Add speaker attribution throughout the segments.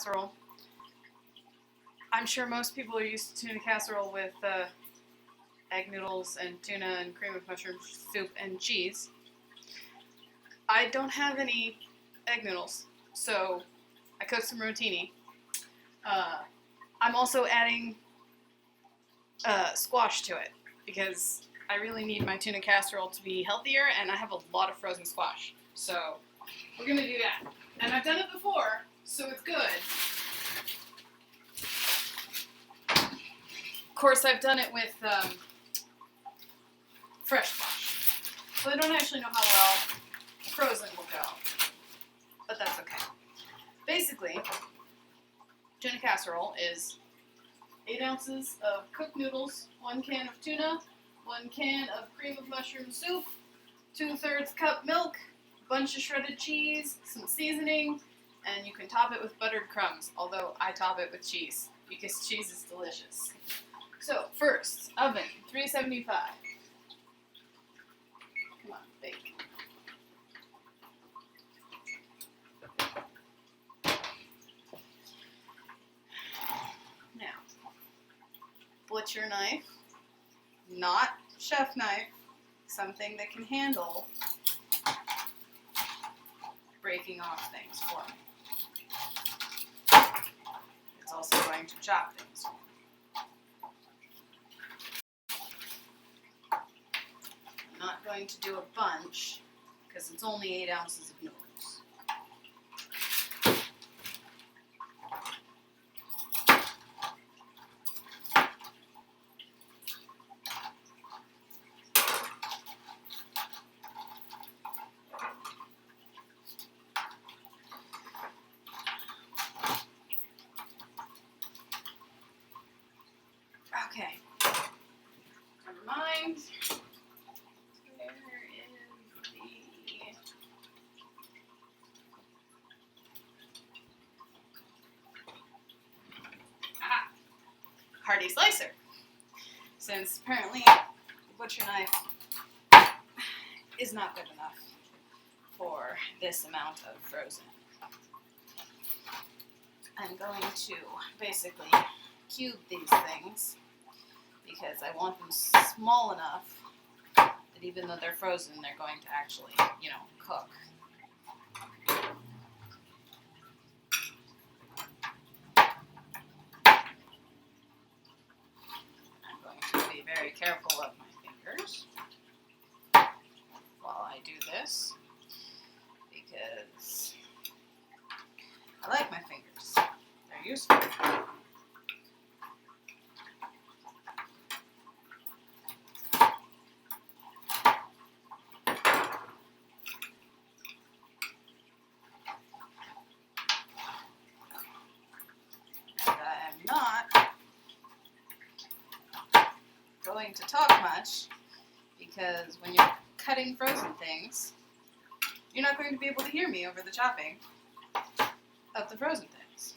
Speaker 1: casserole. I'm sure most people are used to tuna casserole with egg noodles and tuna and cream of mushroom soup and cheese. I don't have any egg noodles, so I cooked some rotini. I'm also adding squash to it because I really need my tuna casserole to be healthier, and I have a lot of frozen squash. So we're going to do that. And I've done it before, so it's good. Of course, I've done it with fresh squash. So I don't actually know how well frozen will go, but that's okay. Basically, tuna casserole is 8 ounces of cooked noodles, 1 can of tuna, 1 can of cream of mushroom soup, 2/3 cup milk, a bunch of shredded cheese, some seasoning, and you can top it with buttered crumbs, although I top it with cheese because cheese is delicious. So first, oven, 375. Come on, bake. Now, butcher knife, not chef knife, something that can handle breaking off things for me. It's also going to chop things for me. I'm not going to do a bunch because it's only 8 ounces of noodles. Okay, never mind. Where is the... Hardy slicer. Since apparently the butcher knife is not good enough for this amount of frozen. I'm going to basically cube these things because I want them small enough that even though they're frozen, they're going to actually, cook. I'm going to be very careful of my fingers while I do this because I like my fingers. They're useful. Not going to talk much because when you're cutting frozen things, you're not going to be able to hear me over the chopping of the frozen things.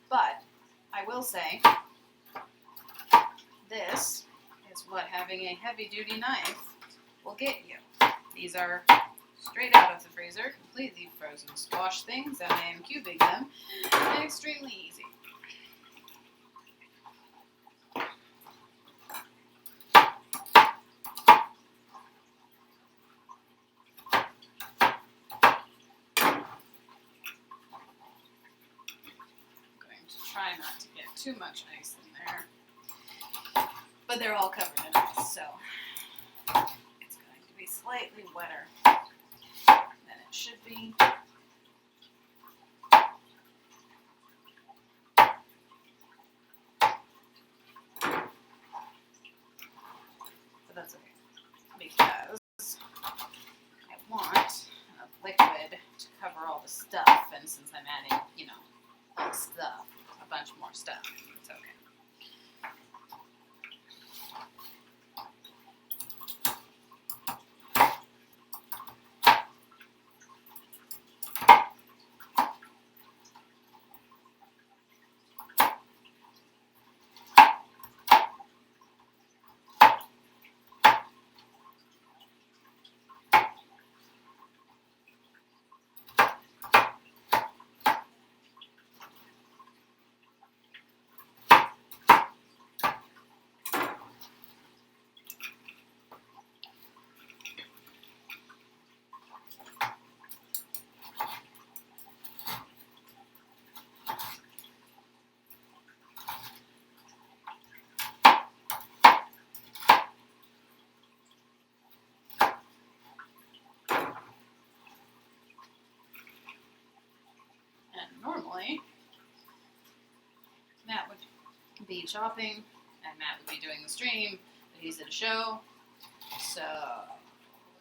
Speaker 1: But I will say this is what having a heavy-duty knife will get you. These are straight out of the freezer, completely frozen squash things, and I am cubing them extremely easy. I'm going to try not to get too much ice in there, but they're all covered in ice, so it's going to be slightly wetter than it should be. But that's okay, because I want a liquid to cover all the stuff, and since I'm adding, all the stuff, a bunch more stuff, it's okay. be chopping, and Matt would be doing the stream, but he's at a show. So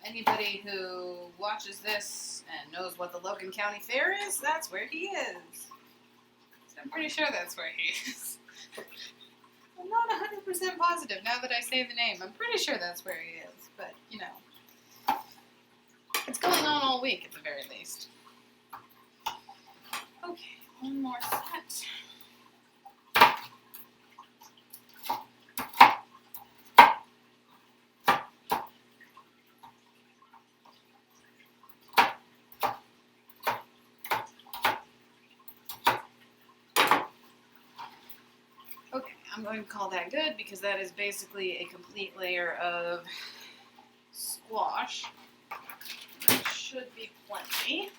Speaker 1: anybody who watches this and knows what the Logan County Fair is, that's where he is. So I'm pretty sure that's where he is. I'm not 100% positive now that I say the name. I'm pretty sure that's where he is, but you know. It's going on all week at the very least. Okay, one more set. Okay, I'm going to call that good because that is basically a complete layer of squash. There should be plenty.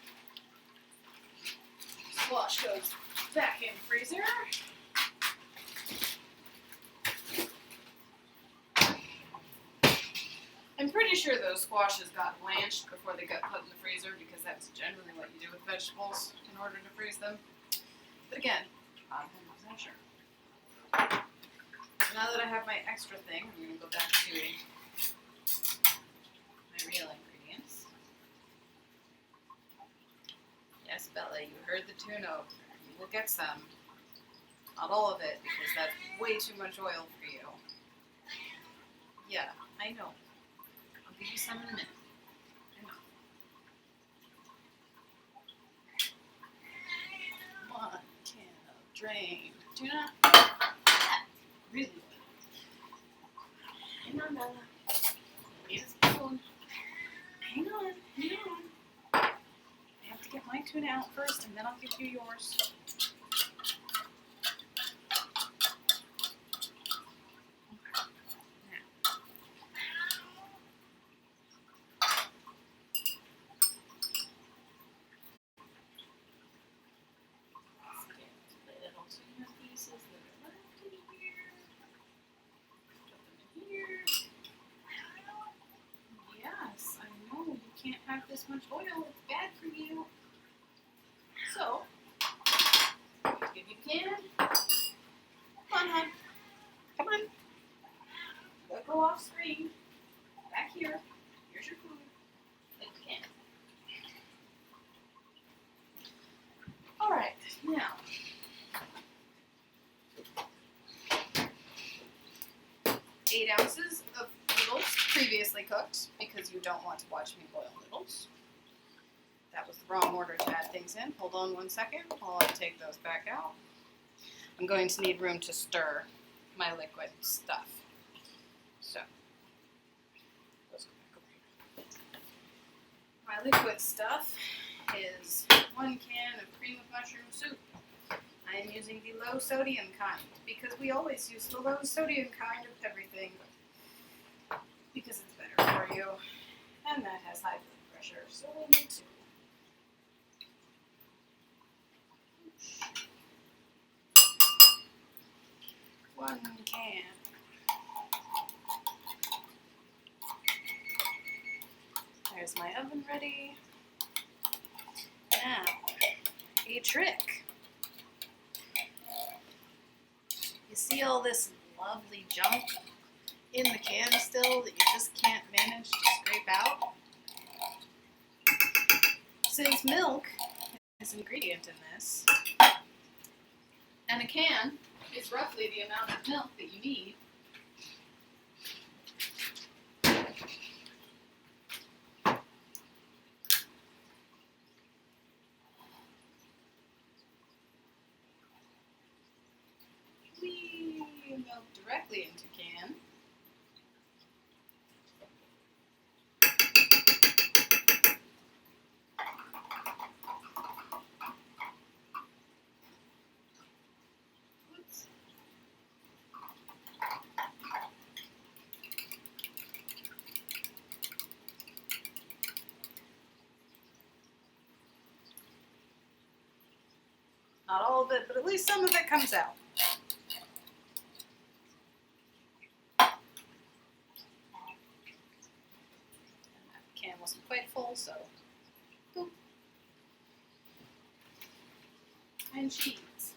Speaker 1: Squash goes back in the freezer. I'm pretty sure those squashes got blanched before they got put in the freezer because that's generally what you do with vegetables in order to freeze them. But again, I'm 100% sure. So now that I have my extra thing, I'm going to go back to my real ingredients. Yes, Bella, you heard the tuna over there. You will get some. Not all of it, because that's way too much oil for you. Yeah, I know. I'll give you some in a minute. I know. One can of drained tuna. Really good. Hang on, Bella. Need a spoon. Hang on. I have to get my tuna out first, and then I'll give you yours. Have this much oil, it's bad for you. So, if you can, come on, hon. Come on. Don't go off screen. Back here. Here's your food. If you can. Alright, now. Eight ounces of noodles previously cooked because you don't want to watch me boil noodles. That was the wrong order to add things in. Hold on 1 second while I take those back out. I'm going to need room to stir my liquid stuff. So, let's go back over here. My liquid stuff is 1 can of cream of mushroom soup. I am using the low sodium kind because we always use the low sodium kind of everything because it's better for you and that has high blood pressure, so we need to. One can. There's my oven ready. Now, a trick. You see all this lovely junk in the can still that you just can't manage to scrape out? Since milk is an ingredient in this, and a can is roughly the amount of milk that you need, we milk directly into can. Not all of it, but at least some of it comes out. And that can wasn't quite full, so boop. And cheese.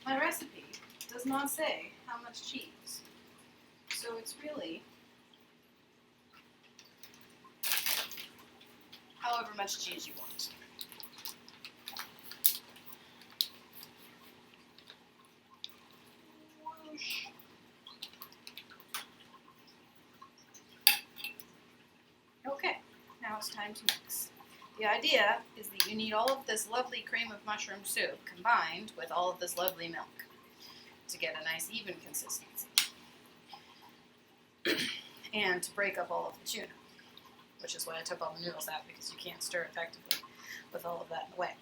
Speaker 1: My recipe does not say how much cheese. So it's really however much cheese you want. Whoosh. Okay, now it's time to mix. The idea is that you need all of this lovely cream of mushroom soup combined with all of this lovely milk to get a nice even consistency. And to break up all of the tuna, which is why I took all the noodles out, because you can't stir effectively with all of that in the way.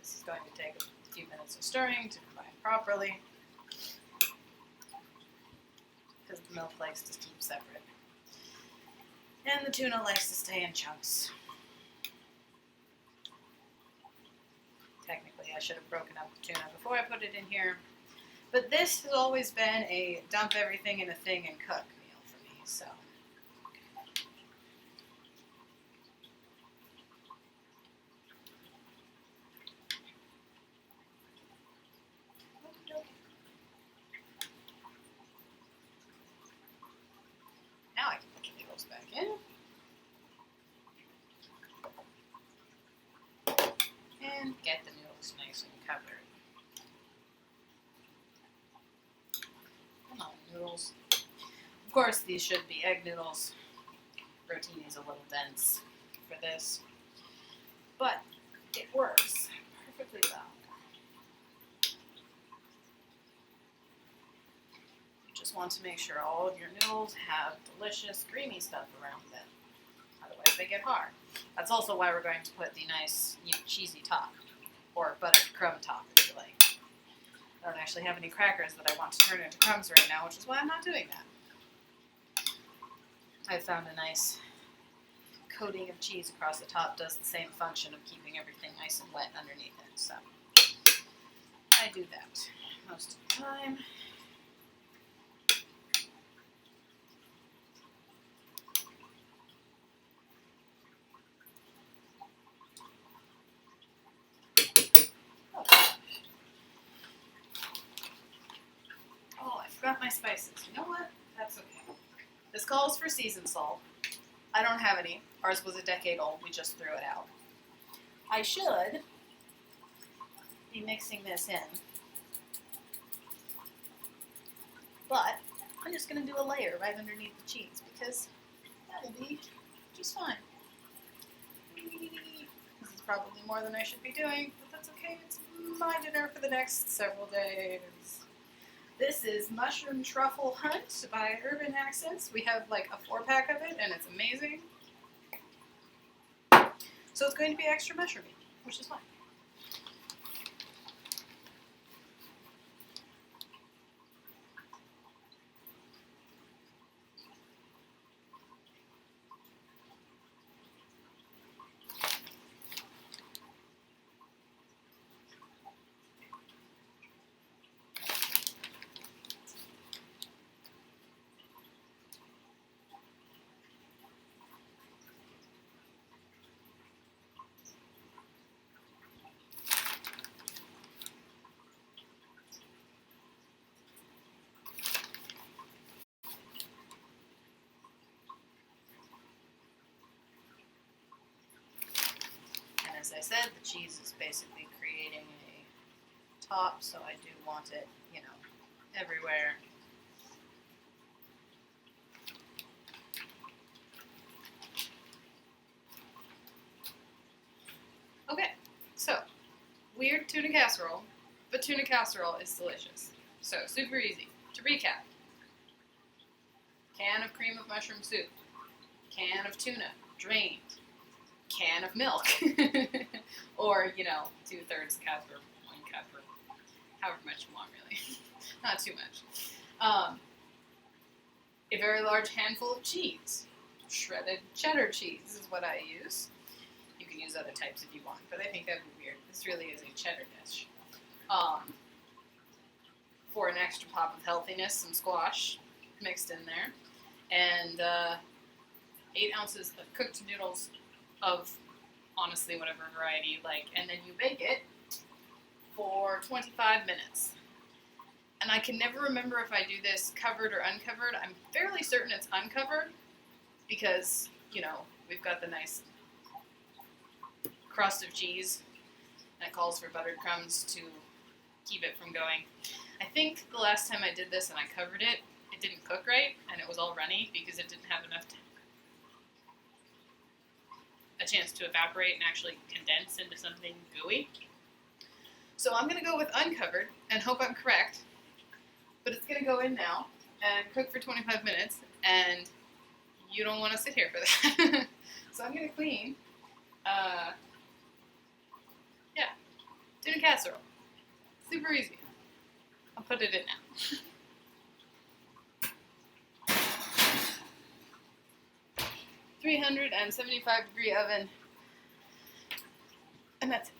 Speaker 1: This is going to take a few minutes of stirring to combine properly, because the milk likes to keep separate. And the tuna likes to stay in chunks. Technically, I should have broken up the tuna before I put it in here. But this has always been a dump everything in a thing and cook meal for me, so. Now I can put the noodles back in. And get the noodles nice and covered. Come on, noodles. Of course, these should be egg noodles. Rotini's a little dense for this, but it works perfectly well. You just want to make sure all of your noodles have delicious, creamy stuff around them. Otherwise, they get hard. That's also why we're going to put the nice, cheesy top, or buttered crumb top, if you like. I don't actually have any crackers that I want to turn into crumbs right now, which is why I'm not doing that. I found a nice coating of cheese across the top does the same function of keeping everything nice and wet underneath it, so I do that most of the time. Oh, I forgot my spices. You know what? That's okay. This calls for seasoned salt. I don't have any. Ours was a decade old. We just threw it out. I should be mixing this in, but I'm just going to do a layer right underneath the cheese because that'll be just fine. This is probably more than I should be doing, but that's okay. It's my dinner for the next several days. This is Mushroom Truffle Hunt by Urban Accents. We have like a 4-pack of it, and it's amazing. So it's going to be extra mushroomy, which is fine. As I said, the cheese is basically creating a top, so I do want it, everywhere. Okay, so, weird tuna casserole, but tuna casserole is delicious. So, super easy. To recap, can of cream of mushroom soup, can of tuna, drained, can of milk, or 2/3 cup or 1 cup or however much you want, really. Not too much. A very large handful of cheese. Shredded cheddar cheese is what I use. You can use other types if you want, but I think that would be weird. This really is a cheddar dish. For an extra pop of healthiness, some squash mixed in there, and 8 ounces of cooked noodles of honestly whatever variety you like, and then you bake it for 25 minutes. And I can never remember if I do this covered or uncovered. I'm fairly certain it's uncovered because, you know, we've got the nice crust of cheese and it calls for buttered crumbs to keep it from going. I think the last time I did this and I covered it, it didn't cook right and it was all runny because it didn't have enough a chance to evaporate and actually condense into something gooey. So I'm going to go with uncovered and hope I'm correct, but it's going to go in now and cook for 25 minutes, and you don't want to sit here for that. So I'm going to clean, tuna casserole. Super easy. I'll put it in now. 375-degree oven, and that's it.